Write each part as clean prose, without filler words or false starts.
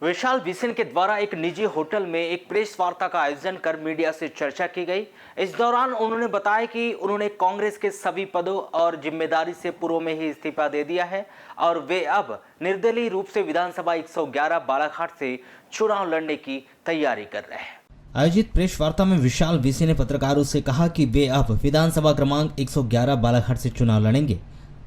विशाल बिसेन के द्वारा एक निजी होटल में एक प्रेस वार्ता का आयोजन कर मीडिया से चर्चा की गई। इस दौरान उन्होंने बताया कि उन्होंने कांग्रेस के सभी पदों और जिम्मेदारी से पूर्व में ही इस्तीफा दे दिया है और वे अब निर्दलीय रूप से विधानसभा 111 बालाघाट से चुनाव लड़ने की तैयारी कर रहे हैं। आयोजित प्रेस वार्ता में विशाल बिसेन ने पत्रकारों से कहा कि वे अब विधानसभा क्रमांक 111 बालाघाट से चुनाव लड़ेंगे।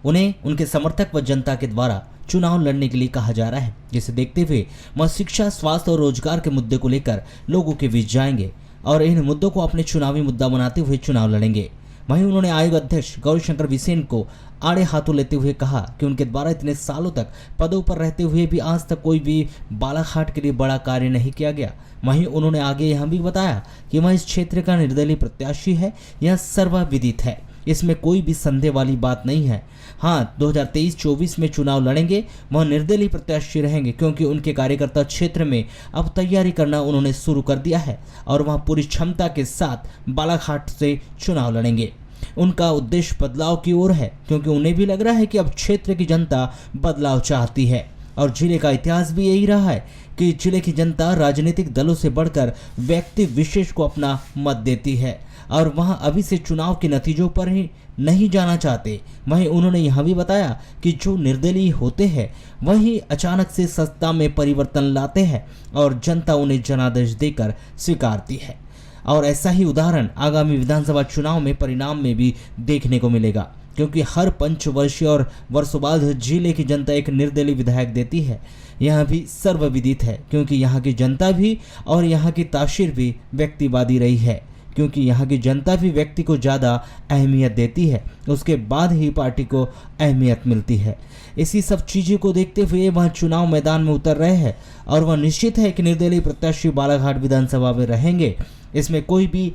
उन्हें उनके समर्थक व जनता के द्वारा चुनाव लड़ने के लिए कहा जा रहा है, जिसे देखते हुए वह शिक्षा, स्वास्थ्य और रोजगार के मुद्दे को लेकर लोगों के बीच जाएंगे और इन मुद्दों को अपने चुनावी मुद्दा बनाते हुए चुनाव लड़ेंगे। वहीं उन्होंने आयोग अध्यक्ष गौरीशंकर बिसेन को आड़े हाथों लेते हुए कहा कि उनके द्वारा इतने सालों तक पदों पर रहते हुए भी आज तक कोई भी बालाघाट के लिए बड़ा कार्य नहीं किया गया। वहीं उन्होंने आगे यह भी बताया कि वह इस क्षेत्र का निर्दलीय प्रत्याशी है, यह सर्वविदित है, इसमें कोई भी संदेह वाली बात नहीं है। हाँ, 2023-24 में चुनाव लड़ेंगे, वह निर्दलीय प्रत्याशी रहेंगे क्योंकि उनके कार्यकर्ता क्षेत्र में अब तैयारी करना उन्होंने शुरू कर दिया है और वह पूरी क्षमता के साथ बालाघाट से चुनाव लड़ेंगे। उनका उद्देश्य बदलाव की ओर है क्योंकि उन्हें भी लग रहा है कि अब क्षेत्र की जनता बदलाव चाहती है और जिले का इतिहास भी यही रहा है कि जिले की जनता राजनीतिक दलों से बढ़कर व्यक्ति विशेष को अपना मत देती है और वह अभी से चुनाव के नतीजों पर ही नहीं जाना चाहते। वहीं उन्होंने यह भी बताया कि जो निर्दलीय होते हैं वही अचानक से सत्ता में परिवर्तन लाते हैं और जनता उन्हें जनादेश देकर स्वीकारती है और ऐसा ही उदाहरण आगामी विधानसभा चुनाव में परिणाम में भी देखने को मिलेगा क्योंकि हर पंचवर्षीय और वर्षों बाद जिले की जनता एक निर्दलीय विधायक देती है। यह भी सर्वविदित है क्योंकि यहाँ की जनता भी और यहाँ की तासीर भी व्यक्तिवादी रही है क्योंकि यहाँ की जनता भी व्यक्ति को ज़्यादा अहमियत देती है, उसके बाद ही पार्टी को अहमियत मिलती है। इसी सब चीज़ों को देखते हुए वह चुनाव मैदान में उतर रहे हैं और वह निश्चित है कि निर्दलीय प्रत्याशी बालाघाट विधानसभा में रहेंगे। इसमें कोई भी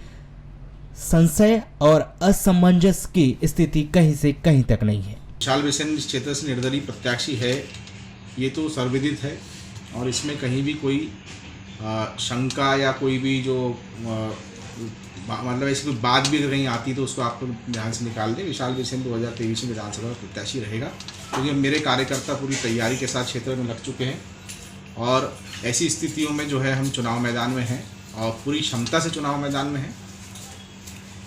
संशय और असमंजस की स्थिति कहीं से कहीं तक नहीं है। विशाल बिसेन इस क्षेत्र से निर्दलीय प्रत्याशी है, ये तो सर्वविदित है और इसमें कहीं भी कोई शंका या कोई भी जो मतलब ऐसी कोई बात भी अगर कहीं आती तो उसको आपको ध्यान से निकाल दें। विशाल बिसेन 2023 में विधानसभा में प्रत्याशी रहेगा क्योंकि मेरे कार्यकर्ता पूरी तैयारी के साथ क्षेत्र में लग चुके हैं और ऐसी स्थितियों में जो है हम चुनाव मैदान में हैं और पूरी क्षमता से चुनाव मैदान में हैं।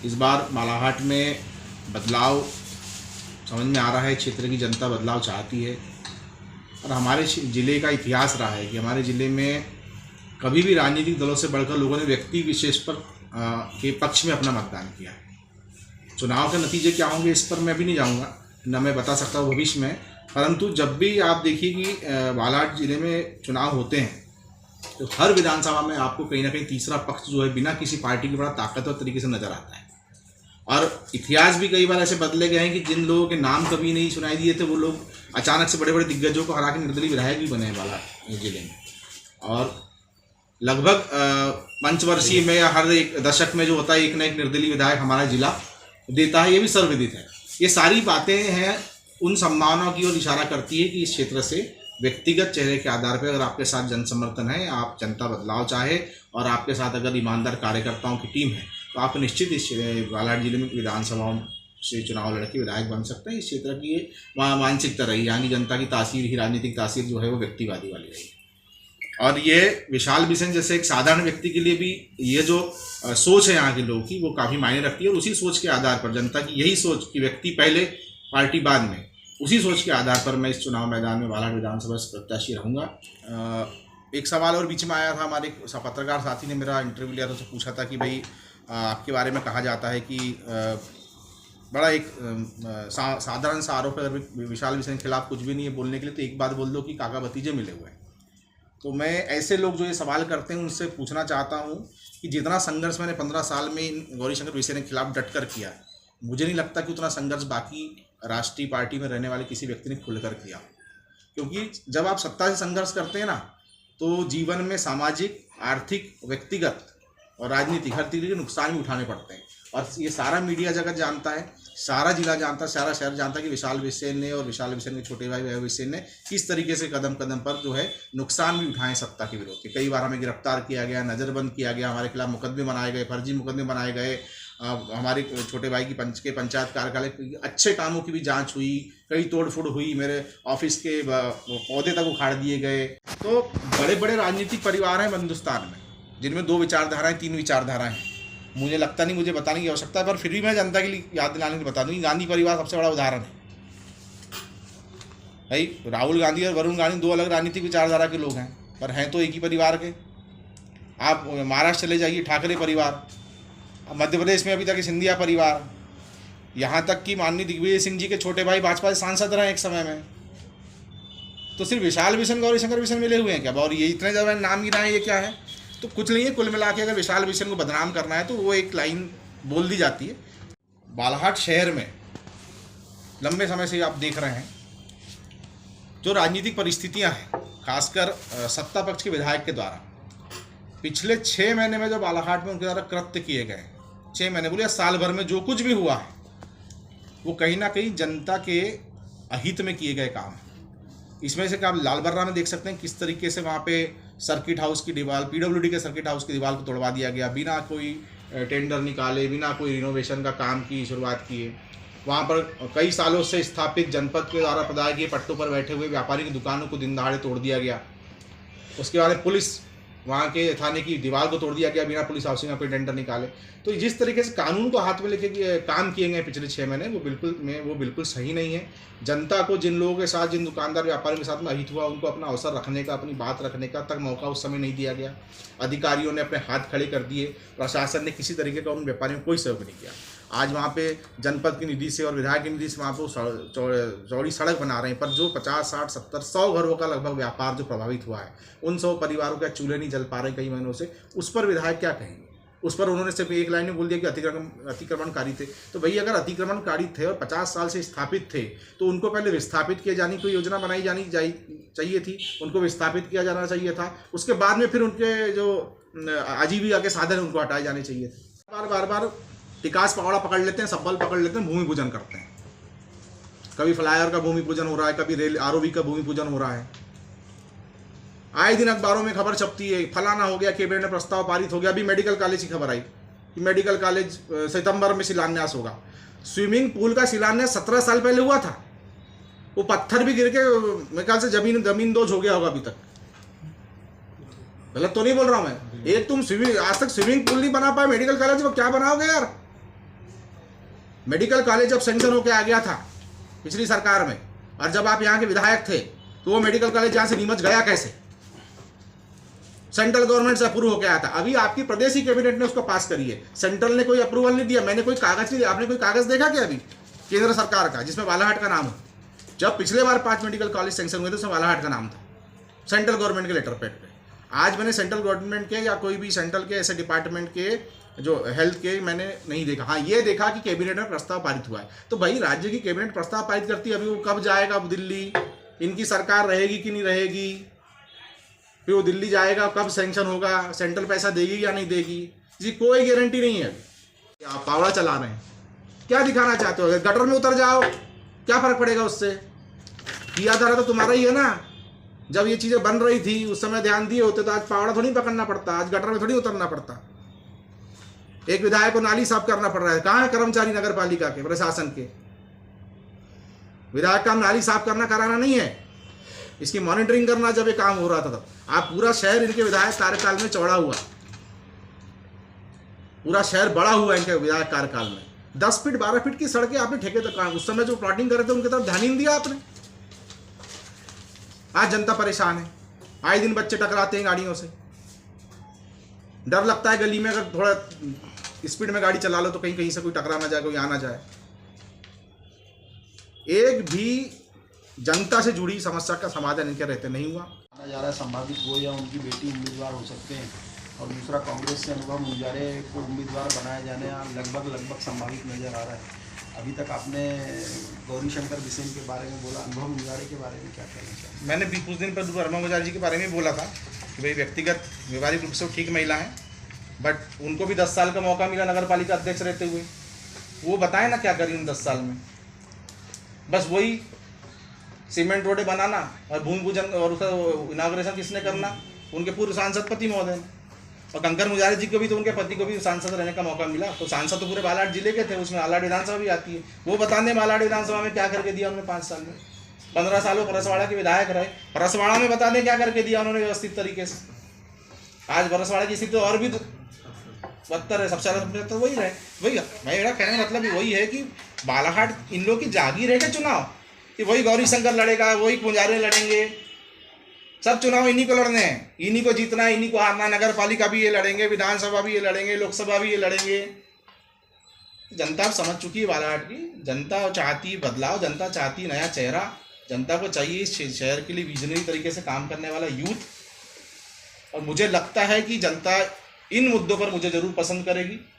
इस बार बालाघाट में बदलाव समझ में आ रहा है, क्षेत्र की जनता बदलाव चाहती है और हमारे ज़िले का इतिहास रहा है कि हमारे ज़िले में कभी भी राजनीतिक दलों से बढ़कर लोगों ने व्यक्ति विशेष पर के पक्ष में अपना मतदान किया। चुनाव के नतीजे क्या होंगे इस पर मैं भी नहीं जाऊंगा, न मैं बता सकता हूँ भविष्य में, परंतु जब भी आप देखिए कि बालाघाट ज़िले में चुनाव होते हैं तो हर विधानसभा में आपको कहीं ना कहीं तीसरा पक्ष जो है बिना किसी पार्टी के बड़ा ताकतवर तरीके से नजर आता है और इतिहास भी कई बार ऐसे बदले गए हैं कि जिन लोगों के नाम कभी नहीं सुनाई दिए थे वो लोग अचानक से बड़े बड़े दिग्गजों को हरा के निर्दलीय विधायक भी बने हैं बालाघाट जिले में। और लगभग पंचवर्षीय में या हर एक दशक में जो होता है एक न एक निर्दलीय विधायक हमारा जिला देता है, ये भी सर्वविदित है। ये सारी बातें हैं उन संभावनाओं की ओर इशारा करती है कि इस क्षेत्र से व्यक्तिगत चेहरे के आधार पर अगर आपके साथ जन समर्थन है, आप जनता बदलाव चाहे और आपके साथ अगर ईमानदार कार्यकर्ताओं की टीम है तो आप निश्चित इस बालाघाट जिले में विधानसभाओं से चुनाव लड़के विधायक बन सकते हैं। इस क्षेत्र की ये मानसिकता रही, यहाँ की जनता की तासीर ही राजनीतिक तासीर जो है वो व्यक्तिवादी वाली रही और ये विशाल बिसेन जैसे एक साधारण व्यक्ति के लिए भी ये जो सोच है यहाँ के लोगों की वो काफ़ी मायने रखती है और उसी सोच के आधार पर जनता की यही सोच कि व्यक्ति पहले पार्टी बाद में, उसी सोच के आधार पर मैं इस चुनाव मैदान में बालाघाट विधानसभा से प्रत्याशी रहूँगा। एक सवाल और बीच में आया था, हमारे पत्रकार साथी ने मेरा इंटरव्यू लिया था, उससे पूछा था कि भाई आपके बारे में कहा जाता है कि बड़ा एक साधारण सा आरोप है, अगर विशाल बिसेन के खिलाफ कुछ भी नहीं है बोलने के लिए तो एक बात बोल दो कि काका भतीजे मिले हुए हैं। तो मैं ऐसे लोग जो ये सवाल करते हैं उनसे पूछना चाहता हूँ कि जितना संघर्ष मैंने 15 साल में गौरीशंकर बिसेन के खिलाफ डट कर किया है, मुझे नहीं लगता कि उतना संघर्ष बाकी राष्ट्रीय पार्टी में रहने वाले किसी व्यक्ति ने खुलकर किया। क्योंकि जब आप सत्ता से संघर्ष करते हैं ना तो जीवन में सामाजिक, आर्थिक, व्यक्तिगत और राजनीतिक हर तरीके के नुकसान भी उठाने पड़ते हैं और ये सारा मीडिया जगत जानता है, सारा जिला जानता है, सारा शहर जानता है कि विशाल बिसेन ने और विशाल बिसेन के छोटे भाई वैभव बिसेन ने किस तरीके से कदम कदम पर जो है नुकसान भी उठाए सत्ता के विरोध के। कई बार हमें गिरफ्तार किया गया, नज़रबंद किया गया, हमारे खिलाफ मुकदमे बनाए गए, फर्जी मुकदमे बनाए गए हमारे छोटे भाई की पंचायत कार्यालय के अच्छे कामों की भी जांच हुई, कई तोड़फोड़ हुई, मेरे ऑफिस के पौधे तक उखाड़ दिए गए। तो बड़े बड़े राजनीतिक परिवार हैं हिंदुस्तान में, जिनमें 2 विचारधाराएं 3 विचारधाराएं हैं। मुझे लगता नहीं मुझे बताने की आवश्यकता है, पर फिर भी मैं जनता के लिए याद दिलाने के लिए बता दूँ कि गांधी परिवार सबसे बड़ा उदाहरण है भाई। राहुल गांधी और वरुण गांधी 2 अलग राजनीतिक विचारधारा के लोग हैं, पर हैं तो एक ही परिवार के। आप महाराष्ट्र चले जाइए, ठाकरे परिवार, मध्य प्रदेश में अभी तक सिंधिया परिवार, यहाँ तक कि माननीय दिग्विजय सिंह जी के छोटे भाई भाजपा से सांसद रहे एक समय में। तो सिर्फ विशाल बिशन गौरीशंकर बिशन मिले हुए हैं क्या? और ये इतने ज़्यादा नाम गिनाए, ये क्या है? तो कुछ नहीं है। कुल मिला के अगर विशाल बिशन को बदनाम करना है तो वो एक लाइन बोल दी जाती है। बालाघाट शहर में लंबे समय से आप देख रहे हैं जो राजनीतिक परिस्थितियां हैं, खासकर सत्ता पक्ष के विधायक के द्वारा पिछले 6 महीने में जो बालाघाट में उनके द्वारा कृत्य किए गए, 6 महीने बोलिए साल भर में जो कुछ भी हुआ है, वो कहीं ना कहीं जनता के अहित में किए गए काम। इसमें से आप लाल बर्रा में देख सकते हैं किस तरीके से वहाँ पे सर्किट हाउस की दीवार, पीडब्ल्यूडी के सर्किट हाउस की दीवार को तोड़वा दिया गया, बिना कोई टेंडर निकाले, बिना कोई रिनोवेशन का काम की शुरुआत किए। वहाँ पर कई सालों से स्थापित जनपद के द्वारा प्रदाय किए पट्टों पर बैठे हुए व्यापारी की दुकानों को दिन दहाड़े तोड़ दिया गया। उसके बाद पुलिस, वहाँ के थाने की दीवार को तोड़ दिया गया बिना पुलिस हाउसिंग का कोई टेंडर निकाले। तो जिस तरीके से कानून को हाथ में लेके काम किए गए पिछले 6 महीने, वो बिल्कुल सही नहीं है। जनता को जिन लोगों के साथ, जिन दुकानदार व्यापारियों के साथ में अहित हुआ, उनको अपना अवसर रखने का, अपनी बात रखने का तक मौका उस समय नहीं दिया गया। अधिकारियों ने अपने हाथ खड़े कर दिए, प्रशासन ने किसी तरीके का उन व्यापारियों को कोई सहयोग नहीं किया। आज वहाँ पे जनपद की निधि से और विधायक की निधि से वहाँ पर चौड़ी सड़क बना रहे हैं, पर जो 50, 60, 70, 100 घरों का लगभग व्यापार जो प्रभावित हुआ है, उन 100 परिवारों के चूल्हे नहीं जल पा रहे कई महीनों से, उस पर विधायक क्या कहेंगे? उस पर उन्होंने सिर्फ एक लाइन में बोल दिया कि अतिक्रमणकारी थे। तो भई अगर अतिक्रमणकारी थे और 50 साल से स्थापित थे, तो उनको पहले विस्थापित किए जाने की योजना बनाई जानी चाहिए थी, उनको विस्थापित किया जाना चाहिए था। उसके बाद में फिर उनके जो आजीविका के साधन उनको हटाए जाने चाहिए थे। बार टिकास पकौड़ा पकड़ लेते हैं, सब्बल पकड़ लेते हैं, भूमि पूजन करते हैं। कभी फ्लाईओवर का भूमि पूजन हो रहा है, कभी रेल आरओबी का भूमि पूजन हो रहा है। आए दिन अखबारों में खबर छपती है, फलाना हो गया, कैबिनेट में प्रस्ताव पारित हो गया। अभी मेडिकल कॉलेज की खबर आई कि मेडिकल कॉलेज सितंबर में शिलान्यास होगा। स्विमिंग पूल का शिलान्यास 17 साल पहले हुआ था। वो पत्थर भी गिर के मेरे ख्याल से जमीन दोज हो गया होगा अभी तक। गलत तो नहीं बोल रहा हूं मैं। एक तुम आज तक स्विमिंग पूल नहीं बना पाए, मेडिकल कॉलेज वो क्या बनाओगे यार? मेडिकल कॉलेज जब सैंक्शन होकर आ गया था पिछली सरकार में, और जब आप यहाँ के विधायक थे, तो वो मेडिकल कॉलेज यहाँ से नीमच गया कैसे? सेंट्रल गवर्नमेंट से अप्रूव होकर आया था। अभी आपकी प्रदेशी कैबिनेट ने उसको पास करी है, सेंट्रल ने कोई अप्रूवल नहीं दिया। मैंने कोई कागज नहीं दिया। आपने कोई कागज देखा क्या अभी केंद्र सरकार का जिसमें बालाघाट का नाम हो? जब पिछले बार 5 मेडिकल कॉलेज सैंक्शन हुए थे, उसमें बालाघाट का नाम था सेंट्रल गवर्नमेंट के लेटर पैड पे। आज मैंने सेंट्रल गवर्नमेंट के या कोई भी सेंट्रल के ऐसे डिपार्टमेंट के जो हेल्थ के मैंने नहीं देखा। हाँ, ये देखा कि कैबिनेट में प्रस्ताव पारित हुआ है। तो भाई राज्य की कैबिनेट प्रस्ताव पारित करती है, अभी वो कब जाएगा अब दिल्ली, इनकी सरकार रहेगी कि नहीं रहेगी, फिर वो दिल्ली जाएगा, कब सैंक्शन होगा, सेंट्रल पैसा देगी या नहीं देगी, जी कोई गारंटी नहीं है। आप पावड़ा चला रहे हैं, क्या दिखाना चाहते हो? गटर में उतर जाओ, क्या फर्क पड़ेगा उससे? किया जा रहा तो तुम्हारा ही है ना। जब ये चीज़ें बन रही थी उस समय ध्यान दिए होते तो आज पावड़ा थोड़ी पकड़ना पड़ता, आज गटर में थोड़ी उतरना पड़ता। एक विधायक को नाली साफ करना पड़ रहा है। कहाँ है कर्मचारी नगर पालिका के, प्रशासन के? विधायक का नाली साफ करना कराना नहीं है, इसकी मॉनिटरिंग करना। जब ये काम हो रहा था तब आप पूरा शहर इनके विधायक कार्यकाल में चौड़ा हुआ, पूरा शहर बड़ा हुआ इनके विधायक कार्यकाल में। 10 फीट 12 फीट की सड़कें आपने ठेके तक, उस समय जो प्लॉटिंग कर रहे थे उनकी तरफ ध्यान ही नहीं दिया आपने। आज जनता परेशान है, आए दिन बच्चे टकराते हैं गाड़ियों से। डर लगता है गली में अगर थोड़ा स्पीड में गाड़ी चला लो तो कहीं से कोई टकरा ना जाए, कोई आ ना जाए। एक भी जनता से जुड़ी समस्या का समाधान इनके रहते नहीं हुआ। माना जा रहा है संभावित वो या उनकी बेटी उम्मीदवार हो सकते हैं, और दूसरा कांग्रेस से अनुभव मुंजारे को उम्मीदवार बनाए जाने लगभग संभावित नजर आ रहा है। अभी तक आपने गौरीशंकर बिसेन के बारे में बोला, अनुभव मुंजारे के बारे में क्या कहना चाहिए? मैंने भी कुछ दिन पर अनुभव मुंजारे जी के बारे में बोला था कि भाई व्यक्तिगत व्यवहारिक रूप से वो ठीक महिला है, बट उनको भी 10 साल का मौका मिला नगर पालिका अध्यक्ष रहते हुए। वो बताएं ना क्या करी उन 10 साल में। बस वही सीमेंट रोडें बनाना और भूमि पूजन और उसका इनाग्रेशन किसने करना? उनके पूर्व सांसद पति महोदय ने। और कंकर मुजारे जी को भी तो उनके पति को भी सांसद रहने का मौका मिला। तो सांसद तो पूरे बालाघाट जिले के थे, उसमें बालाघाट विधानसभा भी आती है। वो बताने बालाघाट विधानसभा में क्या करके दिया उन्होंने 5 साल में। 15 सालों परसवाड़ा के विधायक रहे, परसवाड़ा में बताने क्या करके दिया उन्होंने व्यवस्थित तरीके से। आज परसवाड़ा की स्थिति तो और भी बदतर है, सबसे ज़्यादा तो वही रहे। वही मेरा कहने का मतलब भी वही है कि बालाघाट इन लोग की जागीर है क्या चुनाव, कि वही गौरी शंकर लड़ेगा, वही पुजारे लड़ेंगे, सब चुनाव इन्हीं को लड़ने हैं, इन्हीं को जीतना है, इन्हीं को हारना। नगर पालिका भी ये लड़ेंगे, विधानसभा भी ये लड़ेंगे, लोकसभा भी ये लड़ेंगे। जनता समझ चुकी है बालाघाट की, जनता चाहती बदलाव, जनता चाहती नया चेहरा, जनता को चाहिए इस शहर के लिए विजनरी तरीके से काम करने वाला यूथ। और मुझे लगता है कि जनता इन मुद्दों पर मुझे जरूर पसंद करेगी।